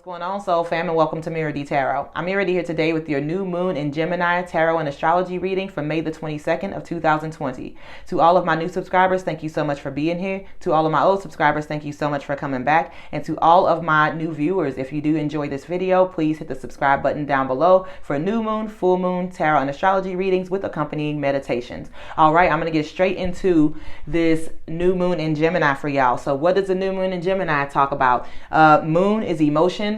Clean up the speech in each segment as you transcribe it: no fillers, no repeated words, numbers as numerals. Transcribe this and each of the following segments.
going on, Soul Fam, and welcome to Mira D Tarot. I'm Mira D here today with your new moon in Gemini tarot and astrology reading for May the 22nd of 2020. To all of my new subscribers, thank you so much for being here. To all of my old subscribers, thank you so much for coming back. And to all of my new viewers, if you do enjoy this video, please hit the subscribe button down below for new moon, full moon, tarot, and astrology readings with accompanying meditations. All right, I'm going to get straight into this new moon in Gemini for y'all. So what does the new moon in Gemini talk about? Moon is emotions.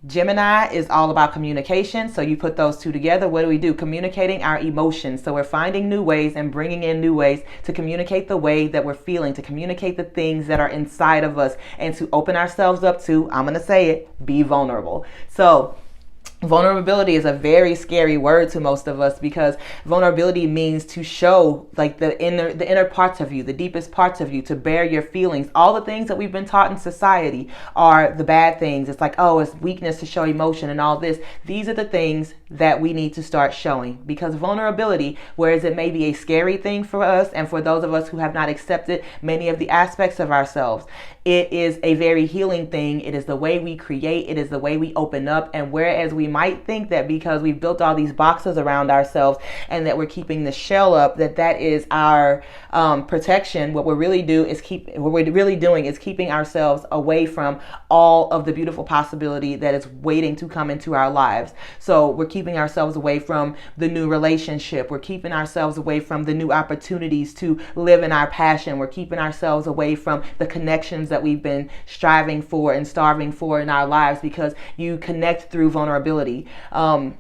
Gemini is all about communication. So you put those two together. What do? Communicating our emotions. So we're finding new ways and bringing in new ways to communicate the way that we're feeling, to communicate the things that are inside of us, and to open ourselves up to, I'm going to say it, be vulnerable. So vulnerability is a very scary word to most of us, because vulnerability means to show like the inner parts of you, the deepest parts of you, to bear your feelings. All the things that we've been taught in society are the bad things. It's like, oh, it's weakness to show emotion and all this. These are the things that we need to start showing, because vulnerability, whereas it may be a scary thing for us and for those of us who have not accepted many of the aspects of ourselves, it is a very healing thing. It is the way we create. It is the way we open up. And whereas we might think that because we've built all these boxes around ourselves and that we're keeping the shell up, that is our protection, what we're really doing is keeping ourselves away from all of the beautiful possibility that is waiting to come into our lives. So we're keeping ourselves away from the new relationship. We're keeping ourselves away from the new opportunities to live in our passion. We're keeping ourselves away from the connections that we've been striving for and starving for in our lives, because you connect through vulnerability. Some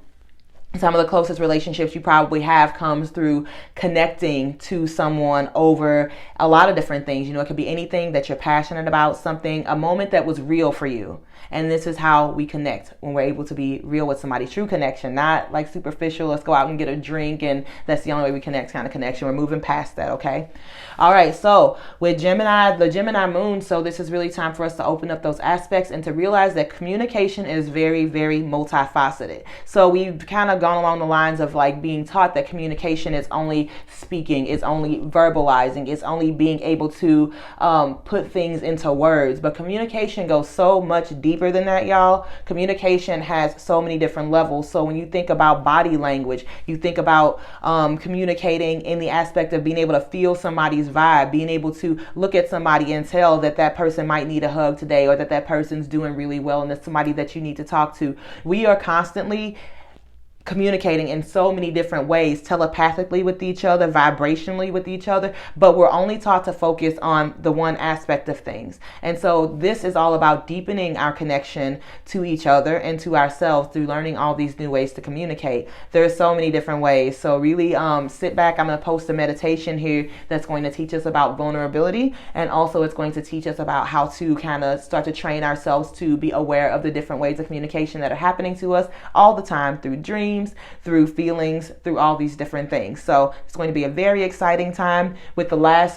of the closest relationships you probably have comes through connecting to someone over a lot of different things. You know, it could be anything that you're passionate about, something, a moment that was real for you. And this is how we connect, when we're able to be real with somebody. True connection, not like superficial, let's go out and get a drink and that's the only way we connect kind of connection. We're moving past that, okay? All right, so with Gemini, the Gemini moon, so this is really time for us to open up those aspects and to realize that communication is very, very multifaceted. So we've kind of gone along the lines of like being taught that communication is only speaking, is only verbalizing, is only being able to put things into words. But communication goes so much deeper than that, y'all. Communication has so many different levels. So when you think about body language, you think about communicating in the aspect of being able to feel somebody's vibe, being able to look at somebody and tell that that person might need a hug today, or that that person's doing really well and it's somebody that you need to talk to. We are constantly communicating in so many different ways, telepathically with each other, vibrationally with each other, but we're only taught to focus on the one aspect of things. And so this is all about deepening our connection to each other and to ourselves through learning all these new ways to communicate. There's so many different ways. So really sit back. I'm going to post a meditation here that's going to teach us about vulnerability, and also it's going to teach us about how to kind of start to train ourselves to be aware of the different ways of communication that are happening to us all the time, through dreams, through feelings, through all these different things. So it's going to be a very exciting time. With the last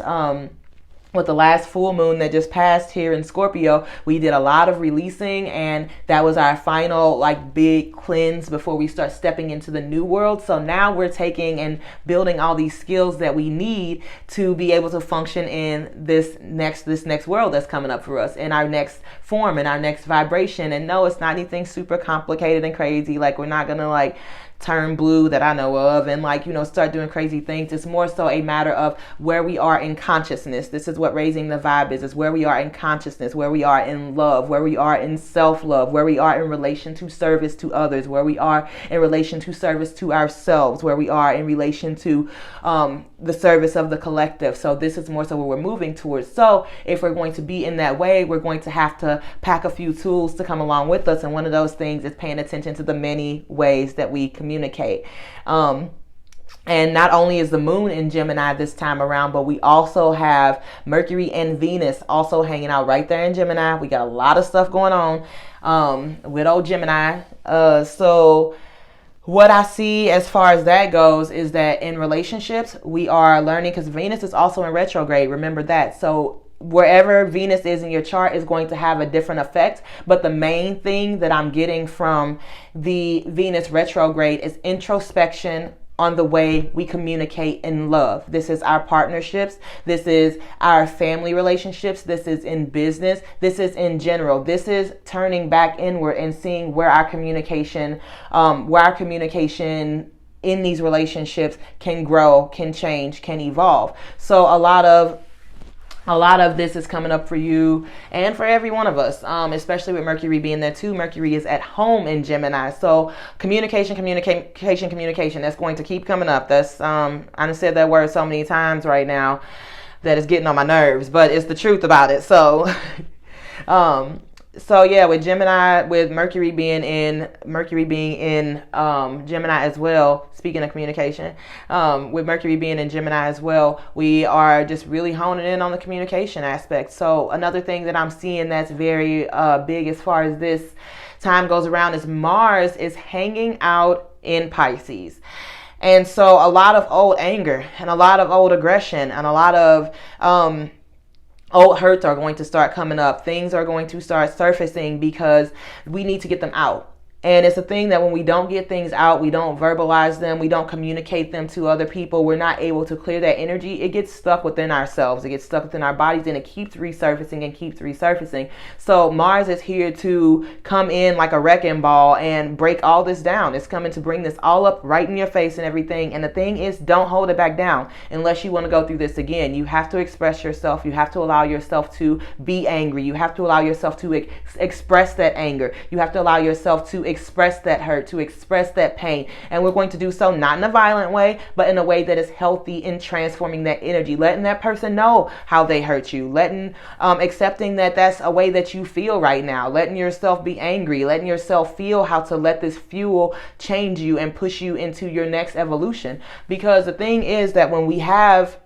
full moon that just passed here in Scorpio, we did a lot of releasing, and that was our final like big cleanse before we start stepping into the new world. So now we're taking and building all these skills that we need to be able to function in this next world that's coming up for us, in our next form, in our next vibration. And no, it's not anything super complicated and crazy. Like, we're not gonna like turn blue that I know of and like, you know, start doing crazy things. It's more so a matter of where we are in consciousness. This is what raising the vibe is where we are in consciousness, where we are in love, where we are in self-love, where we are in relation to service to others, where we are in relation to service to ourselves, where we are in relation to the service of the collective. So this is more so what we're moving towards. So if we're going to be in that way, we're going to have to pack a few tools to come along with us. And one of those things is paying attention to the many ways that we communicate. And not only is the moon in Gemini this time around, but we also have Mercury and Venus also hanging out right there in Gemini. We got a lot of stuff going on with old Gemini. So what I see as far as that goes is that in relationships, we are learning, because Venus is also in retrograde. Remember that. So wherever Venus is in your chart is going to have a different effect. But the main thing that I'm getting from the Venus retrograde is introspection, on the way we communicate in love. This is our partnerships. This is our family relationships. This is in business. This is in general. This is turning back inward and seeing where our communication in these relationships can grow, can change, can evolve. So a lot of this is coming up for you and for every one of us, especially with Mercury being there too. Mercury is at home in Gemini. So communication. That's going to keep coming up. That's I done said that word so many times right now that it's getting on my nerves, but it's the truth about it. So So yeah, with Gemini, with Mercury being in Gemini as well, speaking of communication, with Mercury being in Gemini as well, we are just really honing in on the communication aspect. So another thing that I'm seeing that's very big as far as this time goes around is Mars is hanging out in Pisces. And so a lot of old anger and a lot of old aggression and a lot of old hurts are going to start coming up. Things are going to start surfacing because we need to get them out. And it's a thing that when we don't get things out, we don't verbalize them, we don't communicate them to other people, we're not able to clear that energy. It gets stuck within ourselves. It gets stuck within our bodies, and it keeps resurfacing and keeps resurfacing. So Mars is here to come in like a wrecking ball and break all this down. It's coming to bring this all up right in your face and everything. And the thing is, don't hold it back down unless you want to go through this again. You have to express yourself. You have to allow yourself to be angry. You have to allow yourself to express that anger. You have to allow yourself to express that hurt, to express that pain. And we're going to do so not in a violent way, but in a way that is healthy in transforming that energy, letting that person know how they hurt you, accepting that that's a way that you feel right now, letting yourself be angry, letting yourself feel how to let this fuel change you and push you into your next evolution. Because the thing is that when we have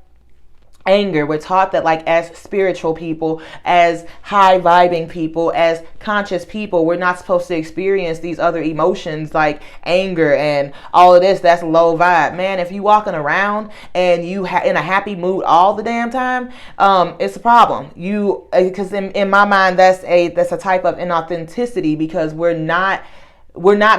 anger, we're taught that, like, as spiritual people, as high vibing people, as conscious people, we're not supposed to experience these other emotions like anger and all of this. That's low vibe, man. If you walking around and you in a happy mood all the damn time, it's a problem. Because in my mind, that's a type of inauthenticity, because we're not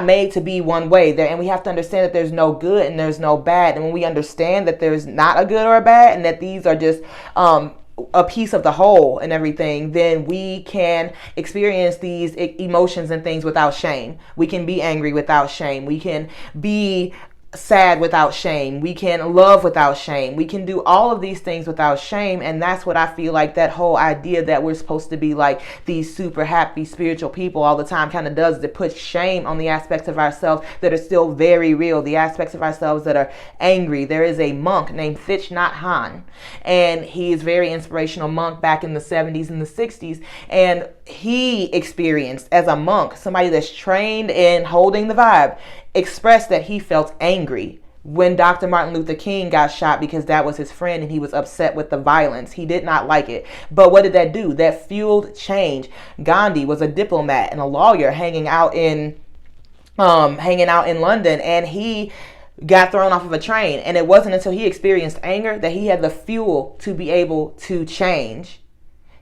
made to be one way there, and we have to understand that there's no good and there's no bad. And when we understand that there's not a good or a bad, and that these are just a piece of the whole and everything, then we can experience these emotions and things without shame. We can be angry without shame. We can be sad without shame. We can love without shame. We can do all of these things without shame. And that's what I feel like that whole idea that we're supposed to be like these super happy spiritual people all the time kind of does, to put shame on the aspects of ourselves that are still very real, the aspects of ourselves that are angry. There is a monk named Thich Nhat Hanh, and he is a very inspirational monk back in the 70s and the 60s. And he experienced, as a monk, somebody that's trained in holding the vibe, expressed that he felt angry when Dr. Martin Luther King got shot, because that was his friend and he was upset with the violence. He did not like it. But what did that do? That fueled change. Gandhi was a diplomat and a lawyer hanging out in London, and he got thrown off of a train. And it wasn't until he experienced anger that he had the fuel to be able to change.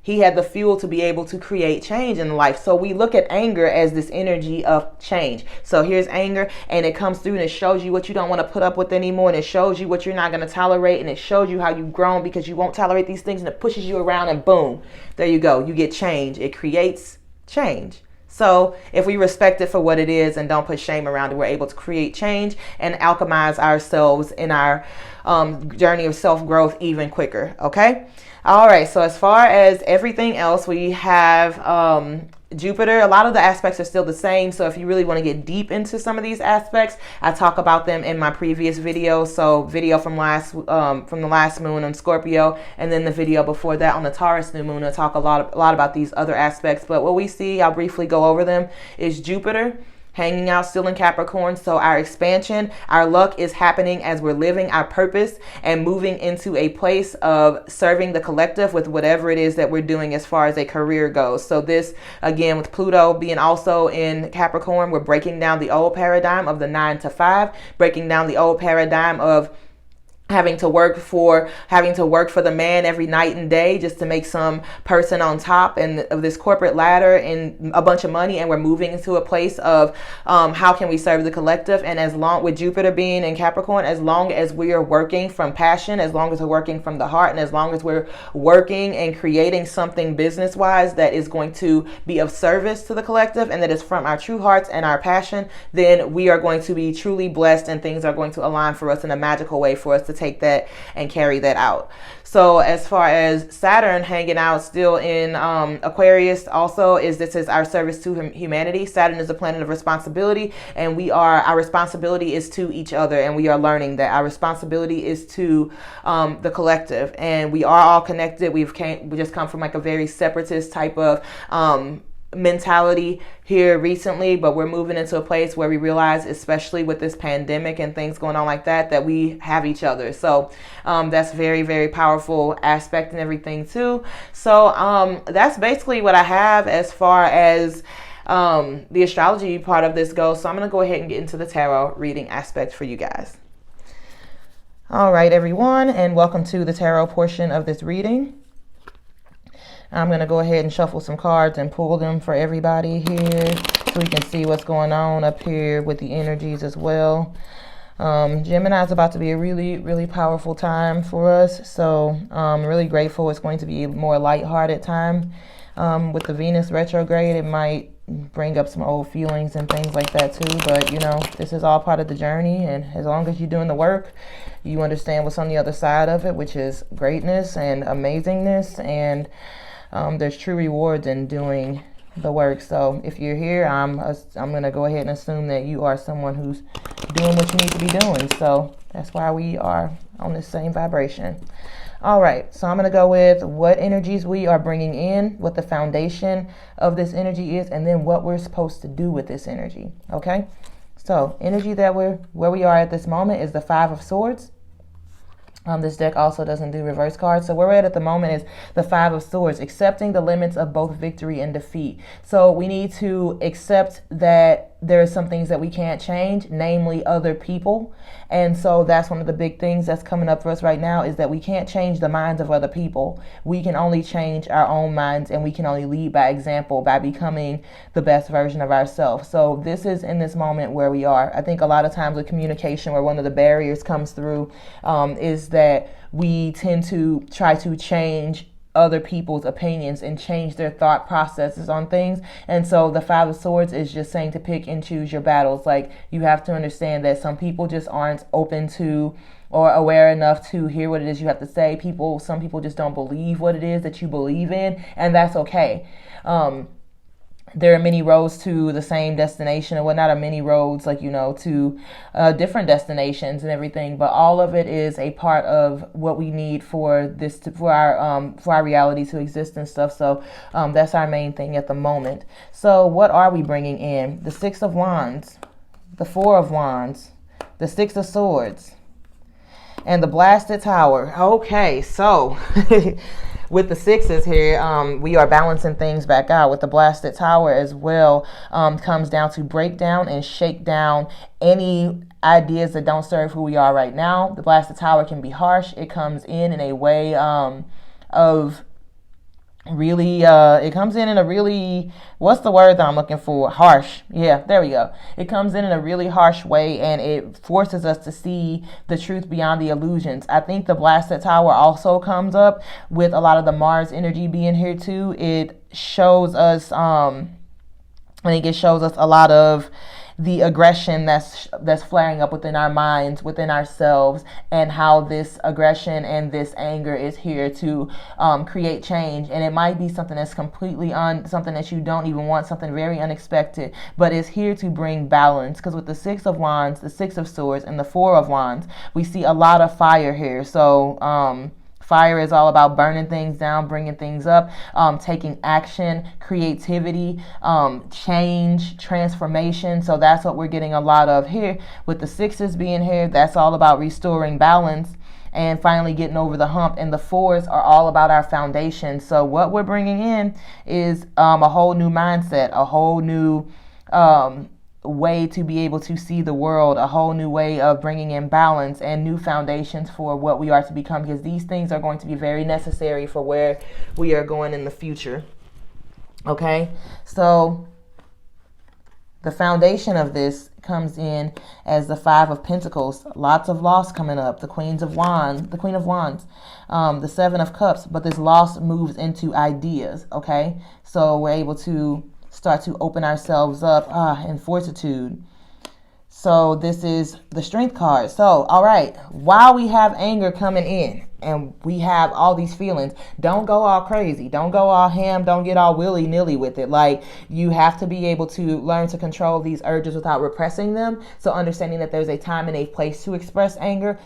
He had the fuel to be able to create change in life. So we look at anger as this energy of change. So here's anger, and it comes through and it shows you what you don't want to put up with anymore, and it shows you what you're not going to tolerate, and it shows you how you've grown because you won't tolerate these things, and it pushes you around, and boom, there you go. You get change. It creates change. So if we respect it for what it is and don't put shame around it, we're able to create change and alchemize ourselves in our journey of self-growth even quicker. Okay. All right. So as far as everything else, we have Jupiter. A lot of the aspects are still the same. So if you really want to get deep into some of these aspects, I talk about them in my previous video. So video from the last moon on Scorpio, and then the video before that on the Taurus new moon, I talk a lot about these other aspects. But what we see, I'll briefly go over them, is Jupiter hanging out still in Capricorn. So our expansion, our luck is happening as we're living our purpose and moving into a place of serving the collective with whatever it is that we're doing as far as a career goes. So this, again, with Pluto being also in Capricorn, we're breaking down the old paradigm of the 9 to 5, breaking down the old paradigm of having to work for the man every night and day just to make some person on top of this corporate ladder and a bunch of money, and we're moving into a place of how can we serve the collective. And as long with Jupiter being in Capricorn, as long as we are working from passion, as long as we're working from the heart, and as long as we're working and creating something business wise that is going to be of service to the collective and that is from our true hearts and our passion, then we are going to be truly blessed, and things are going to align for us in a magical way for us to take that and carry that out. So as far as Saturn hanging out still in Aquarius also, this is our service to humanity. Saturn is a planet of responsibility, and our responsibility is to each other, and we are learning that our responsibility is to the collective, and we are all connected. We just come from like a very separatist type of mentality here recently, but we're moving into a place where we realize, especially with this pandemic and things going on like that we have each other. So that's very, very powerful aspect and everything too. So that's basically what I have as far as the astrology part of this goes. So I'm going to go ahead and get into the tarot reading aspect for you guys. All right, everyone, and welcome to the tarot portion of this reading. I'm going to go ahead and shuffle some cards and pull them for everybody here so we can see what's going on up here with the energies as well. Gemini is about to be a really, really powerful time for us. So I'm really grateful. It's going to be a more lighthearted time. With the Venus retrograde, it might bring up some old feelings and things like that too. But, this is all part of the journey. And as long as you're doing the work, you understand what's on the other side of it, which is greatness and amazingness. And there's true rewards in doing the work. So if you're here, I'm going to go ahead and assume that you are someone who's doing what you need to be doing. So that's why we are on the same vibration. All right. So I'm going to go with what energies we are bringing in, what the foundation of this energy is, and then what we're supposed to do with this energy. Okay. So energy where we are at this moment is the Five of Swords. This deck also doesn't do reverse cards. So where we're at the moment is the Five of Swords, accepting the limits of both victory and defeat. So we need to accept that there are some things that we can't change, namely other people. And so that's one of the big things that's coming up for us right now, is that we can't change the minds of other people. We can only change our own minds, and we can only lead by example, by becoming the best version of ourselves. So this is in this moment where we are. I think a lot of times with communication, where one of the barriers comes through is that we tend to try to change other people's opinions and change their thought processes on things. And so the Five of Swords is just saying to pick and choose your battles. Like, you have to understand that some people just aren't open to or aware enough to hear what it is you have to say. Some people just don't believe what it is that you believe in, and that's okay. There are many roads to the same destination, or well, not many roads, to different destinations and everything. But all of it is a part of what we need for our reality to exist and stuff. So that's our main thing at the moment. So what are we bringing in? The Six of Wands, the Four of Wands, the Six of Swords, and the Blasted Tower. Okay, so with the sixes here, we are balancing things back out. With the Blasted Tower as well, comes down to break down and shake down any ideas that don't serve who we are right now. The Blasted Tower can be harsh. It comes in a way of really, it comes in a really, what's the word that I'm looking for? Harsh. Yeah, there we go. It comes in a really harsh way, and it forces us to see the truth beyond the illusions. I think the Blasted Tower also comes up with a lot of the Mars energy being here too. It shows us, I think it shows us a lot of the aggression that's flaring up within our minds, within ourselves, and how this aggression and this anger is here to create change. And it might be something that's completely something that you don't even want, something very unexpected, but it's here to bring balance. Because with the Six of Wands, the Six of Swords, and the Four of Wands, we see a lot of fire here. So fire is all about burning things down, bringing things up, taking action, creativity, change, transformation. So that's what we're getting a lot of here. With the sixes being here, that's all about restoring balance and finally getting over the hump. And the fours are all about our foundation. So what we're bringing in is a whole new mindset, a whole new way to be able to see the world, a whole new way of bringing in balance and new foundations for what we are to become, because these things are going to be very necessary for where we are going in the future. Okay, so the foundation of this comes in as the Five of Pentacles. Lots of loss coming up. The Queen of Wands, the Seven of Cups. But this loss moves into ideas. Okay, so we're able to start to open ourselves up in fortitude. So this is the Strength card. So, all right, while we have anger coming in and we have all these feelings, don't go all crazy. Don't go all ham. Don't get all willy-nilly with it. Like, you have to be able to learn to control these urges without repressing them. So understanding that there's a time and a place to express anger.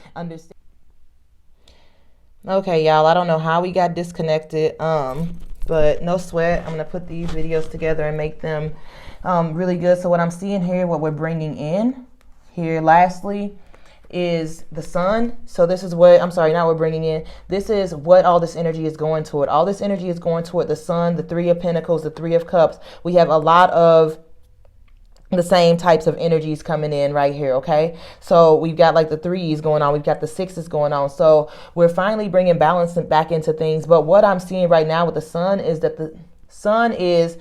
Okay, y'all, I don't know how we got disconnected, but no sweat. I'm going to put these videos together and make them really good. So what I'm seeing here, what we're bringing in here lastly is the sun. So this is what, I'm sorry, now we're bringing in, this is what all this energy is going toward. All this energy is going toward the sun, the Three of Pentacles, the Three of Cups. We have a lot of the same types of energies coming in right here. Okay, so we've got like the threes going on, we've got the sixes going on, so we're finally bringing balance back into things. But what I'm seeing right now with the sun is that the sun is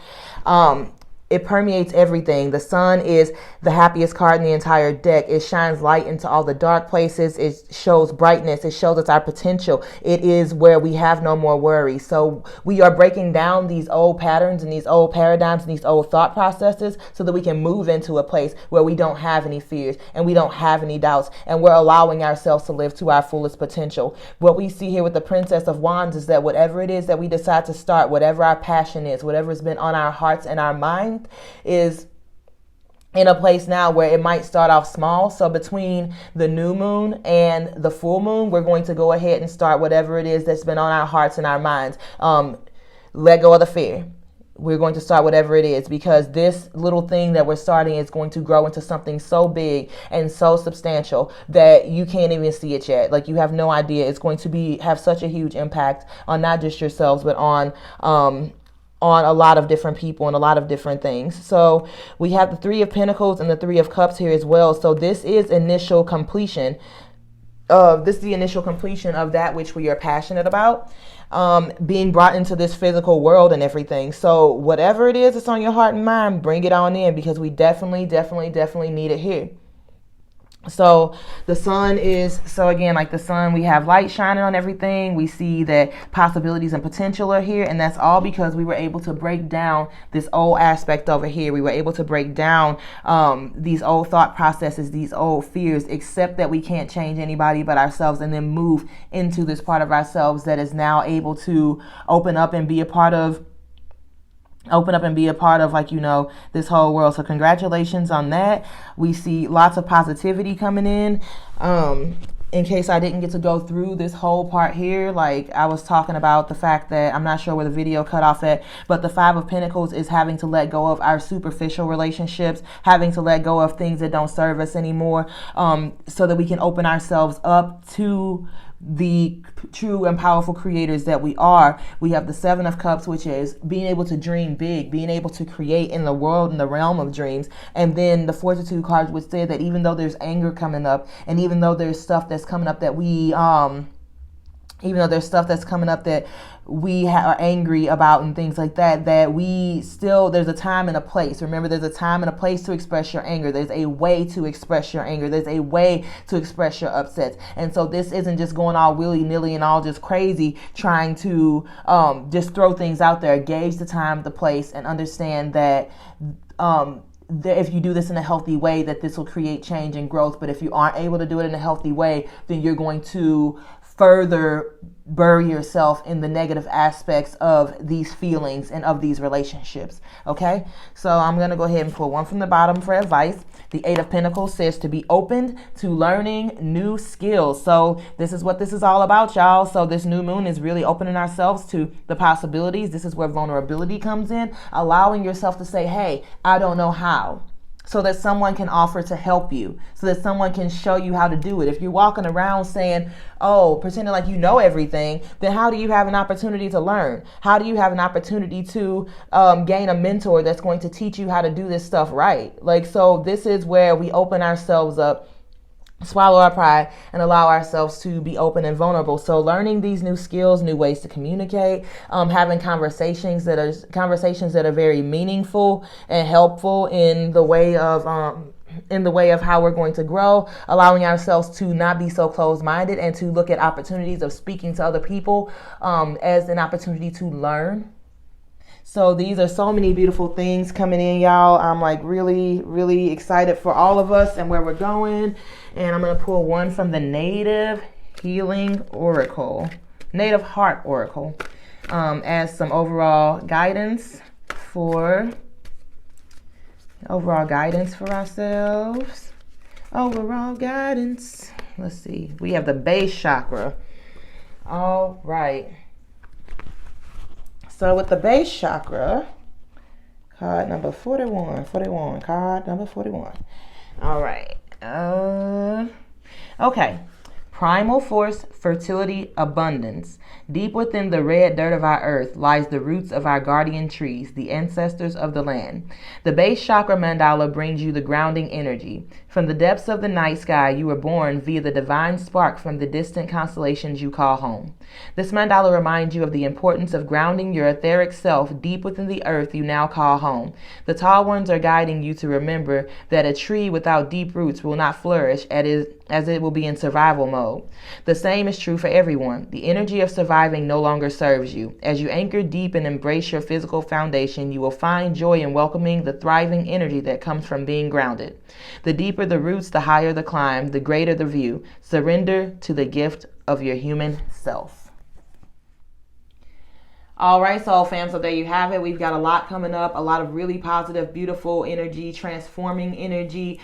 it permeates everything. The sun is the happiest card in the entire deck. It shines light into all the dark places. It shows brightness. It shows us our potential. It is where we have no more worry. So we are breaking down these old patterns and these old paradigms and these old thought processes so that we can move into a place where we don't have any fears and we don't have any doubts, and we're allowing ourselves to live to our fullest potential. What we see here with the Princess of Wands is that whatever it is that we decide to start, whatever our passion is, whatever has been on our hearts and our minds, is in a place now where it might start off small. So between the new moon and the full moon, we're going to go ahead and start whatever it is that's been on our hearts and our minds. Let go of the fear. We're going to start whatever it is, because this little thing that we're starting is going to grow into something so big and so substantial that you can't even see it yet. Like, you have no idea. It's going to have such a huge impact on not just yourselves, but on a lot of different people and a lot of different things. So we have the Three of Pentacles and the Three of Cups here as well. So this is initial completion. This is the initial completion of that which we are passionate about, being brought into this physical world and everything. So whatever it is that's on your heart and mind, bring it on in, because we definitely need it here. So the sun is, so again, like the sun, we have light shining on everything. We see that possibilities and potential are here, and that's all because we were able to break down this old aspect over here. We were able to break down these old thought processes, these old fears, accept that we can't change anybody but ourselves, and then move into this part of ourselves that is now able to open up and be a part of like, you know, this whole world. So congratulations on that. We see lots of positivity coming in. In case I didn't get to go through this whole part here, like I was talking about the fact that I'm not sure where the video cut off at, but the Five of Pentacles is having to let go of our superficial relationships, having to let go of things that don't serve us anymore, so that we can open ourselves up to the true and powerful creators that we are. We have the Seven of Cups, which is being able to dream big, being able to create in the world, in the realm of dreams. And then the Fortitude cards would say that even though there's anger coming up, and even though there's stuff that's coming up that we are angry about and things like that, that we still, there's a time and a place. Remember, there's a time and a place to express your anger. There's a way to express your anger. There's a way to express your upsets. And so this isn't just going all willy-nilly and all just crazy, trying to just throw things out there. Gauge the time, the place, and understand that if you do this in a healthy way, that this will create change and growth. But if you aren't able to do it in a healthy way, then you're going to further bury yourself in the negative aspects of these feelings and of these relationships. Okay, so I'm going to go ahead and pull one from the bottom for advice. The Eight of Pentacles says to be open to learning new skills. So this is what this is all about, y'all. So this new moon is really opening ourselves to the possibilities. This is where vulnerability comes in, allowing yourself to say, hey, I don't know how. so that someone can offer to help you, so that someone can show you how to do it. If you're walking around saying, oh, pretending like you know everything, then how do you have an opportunity to learn? How do you have an opportunity to gain a mentor that's going to teach you how to do this stuff right? Like, so this is where we open ourselves up, swallow our pride, and allow ourselves to be open and vulnerable. So learning these new skills, new ways to communicate, having conversations that are very meaningful and helpful in the way of how we're going to grow, allowing ourselves to not be so closed-minded and to look at opportunities of speaking to other people as an opportunity to learn. So these are so many beautiful things coming in, y'all. I'm like really, really excited for all of us and where we're going. And I'm going to pull one from the Native Healing Oracle, Native Heart Oracle, as some overall guidance for ourselves. Overall guidance. Let's see. We have the base chakra. All right. So with the base chakra, card number 41, card number 41. All right. Okay. Primal force, fertility, abundance. Deep within the red dirt of our earth lies the roots of our guardian trees, the ancestors of the land. The base chakra mandala brings you the grounding energy. From the depths of the night sky, you were born via the divine spark from the distant constellations you call home. This mandala reminds you of the importance of grounding your etheric self deep within the earth you now call home. The tall ones are guiding you to remember that a tree without deep roots will not flourish as it will be in survival mode. The same is true for everyone. The energy of surviving no longer serves you. As you anchor deep and embrace your physical foundation, you will find joy in welcoming the thriving energy that comes from being grounded. The deeper the roots, the higher the climb, the greater the view. Surrender to the gift of your human self. All right, soul fam, so there you have it. We've got a lot coming up, a lot of really positive, beautiful energy, transforming energy,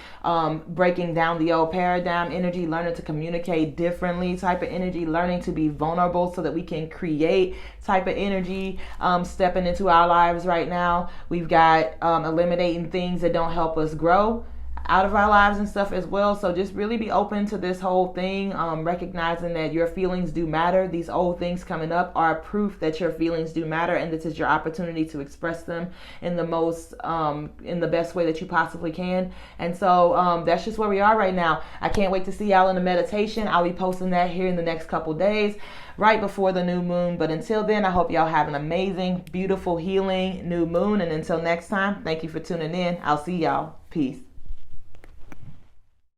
breaking down the old paradigm energy, learning to communicate differently type of energy, learning to be vulnerable so that we can create type of energy, stepping into our lives right now. We've got eliminating things that don't help us grow out of our lives and stuff as well. So just really be open to this whole thing, recognizing that your feelings do matter. These old things coming up are proof that your feelings do matter, and this is your opportunity to express them in the best way that you possibly can. And so that's just where we are right now. I can't wait to see y'all in the meditation. I'll be posting that here in the next couple days, right before the new moon. But until then, I hope y'all have an amazing, beautiful, healing new moon. And until next time, thank you for tuning in. I'll see y'all. Peace.